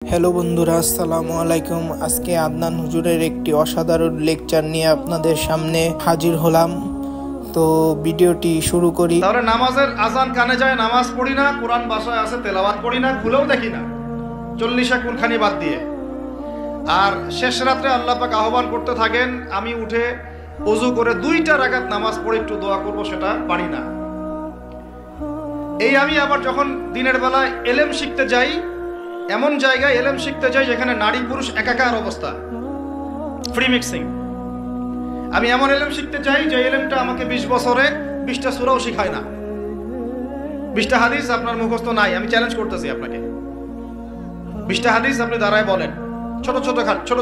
Hello বন্ধুরা, আসসালামু আলাইকুম। আজকে আদনান হুজুরের একটি অসাধারণ লেকচার নিয়ে আপনাদের সামনে হাজির হলাম। তো ভিডিওটি শুরু করি। তাহলে নামাজের আজান কানে যায়, নামাজ পড়ি না, কোরআন বাসায় আছে তেলাওয়াত করি না, খুলেও দেখি না, 40 কোনখানি বাদ দিয়ে। আর শেষ রাত্রে আল্লাহ পাক আহ্বান করতে থাকেন, আমি উঠে ওযু করে 2টা রাকাত নামাজ পড়ে একটু দোয়া করব, সেটা পারি না। এই আমি আবার যখন দিনের বেলায় এলেম শিখতে যাই, এমন জায়গায় এলেম শিখতে যাই যেখানে নারী পুরুষ একাকার অবস্থা, ফ্রি মিক্সিং। আমি এমন এলেম শিখতে চাই যে এলেমটা আমাকে 20 বছরে 20টা সূরাও শিখায় না, 20টা হাদিস আপনার মুখস্থ নাই। আমি চ্যালেঞ্জ করতেছি আপনাকে, 20টা হাদিস আপনি দাঁড়ায় বলেন, ছোট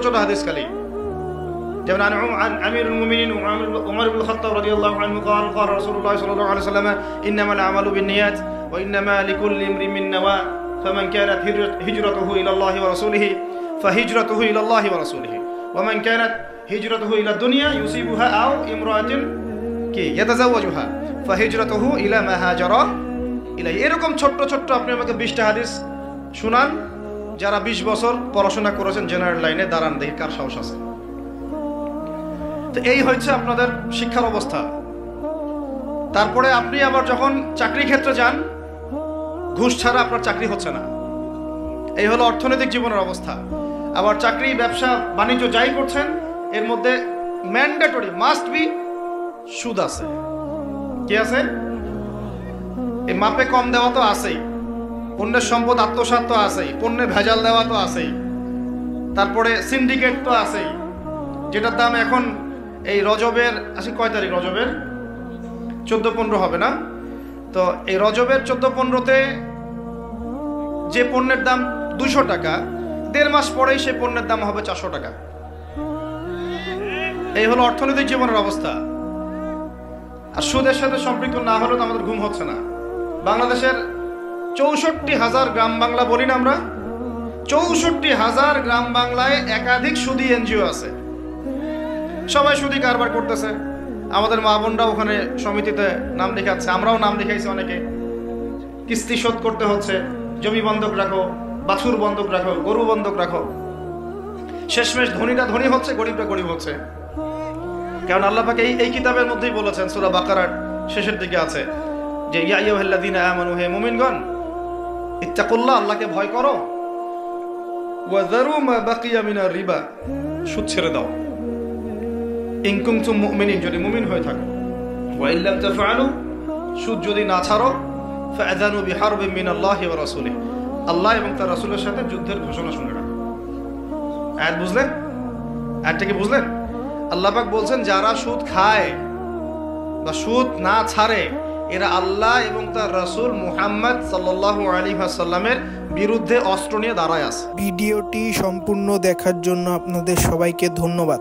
ছোট হাদিস খালি। যেমন আমিরুল মুমিনিন উমর ইবনে খাত্তাব রাদিয়াল্লাহু আনহু قال قال رسول الله صلى الله عليه وسلم انما الاعمال بالنيات وانما لكل امرئ ما نوى فمن كانت هجرته الى الله ورسوله فهجرته الى الله ورسوله ومن كانت هجرته الى الدنيا يصيبها او امرأة يتزوجها فهجرته الى ما هاجر ইলাইহি। এরকম ছোট আপনি আমাকে 20টা হাদিস শুনান, যারা 20 বছর পড়াশোনা করেছেন জেনারেল লাইনে, দাঁড়ান দেখি কার সাহস আছে। তো এই হচ্ছে আপনাদের শিক্ষার অবস্থা। তারপরে আপনি আবার যখন চাকরি ক্ষেত্রে যান, ঘুষ ছাড়া আপনার চাকরি হচ্ছে না। এই হলো অর্থনৈতিক জীবনের অবস্থা। আবার চাকরি, ব্যবসা, বাণিজ্য যাই করছেন, এর মধ্যে ম্যান্ডেটরি মাস্ট বি সুদ আছে। কি আছে? এই মাপে কম দেওয়া তো আছেই, পণ্যের সম্পদ আত্মসাৎ তো আছেই, পণ্যে ভেজাল দেওয়া তো আছেই, তারপরে সিন্ডিকেট তো আছেই, যেটার দাম এখন এই রজবের কয় তারিখ? রজবের 14-15 হবে না? তো এই রজবের 14-15-তে যে পণ্যের দাম 200 টাকা, 1.5 মাস পরেই সেই পণ্যের দাম হবে 400 টাকা। এই হলো অর্থনৈতিক জীবনের অবস্থা। আর সুদের সাথে সম্পৃক্ত না হলে তো আমাদের ঘুম হচ্ছে না। বাংলাদেশের 64,000 গ্রাম বাংলা বলি না আমরা, 64,000 গ্রাম বাংলায় একাধিক সুদী এনজিও আছে, সবাই সুদী কারবার করতেছে। আমাদের মা বোনরা ওখানে সমিতিতে নাম লেখাচ্ছে, আমরাও নাম লিখাইছি অনেকে। কিস্তি শোধ করতে হচ্ছে, জমি বন্ধক রাখো, বাছুর বন্ধক রাখো, গরু বন্ধক রাখো। শেষমেশ ধনীরা ধনী হচ্ছে, গরিবরা গরিব হচ্ছে। কারণ আল্লাহ পাক এই কিতাবের মধ্যেই বলেছেন, সূরা বাকারার শেষের দিকে আছে যে ইয়া আইয়ুহাল্লাযীনা আমানু, হে মুমিনগণ, ইত্তাকুল্লাহ, আল্লাহকে ভয় করো, ওয়া যারু মা বাকিয়া মিনার রিবা, সুদ ছেড়ে দাও, ইন কুনতুম মুমিনিন, যদি মুমিন হয়ে থাকো, ওয়া ইল্লাম তাফআলু, সুদ যদি না ছাড়ো, ফাআযানু বিহারবিন মিনাল্লাহি ওয়া রাসূলিহি, আল্লাহ এবং তার রাসূলের সাথে যুদ্ধের ঘোষণা শুনে রাখো। আয়াত বুঝলেন? আয়াতটা কি বুঝলেন? আল্লাহ পাক বলছেন যারা সুদ খায় বা সুদ না ছাড়ে, এরা আল্লাহ এবং তার রাসূল মুহাম্মদ সাল্লাল্লাহু আলাইহি ওয়াসাল্লামের বিরুদ্ধে অস্ত্র নিয়ে দাঁড়ায় আছে। ভিডিওটি সম্পূর্ণ দেখার জন্য আপনাদের সবাইকে ধন্যবাদ।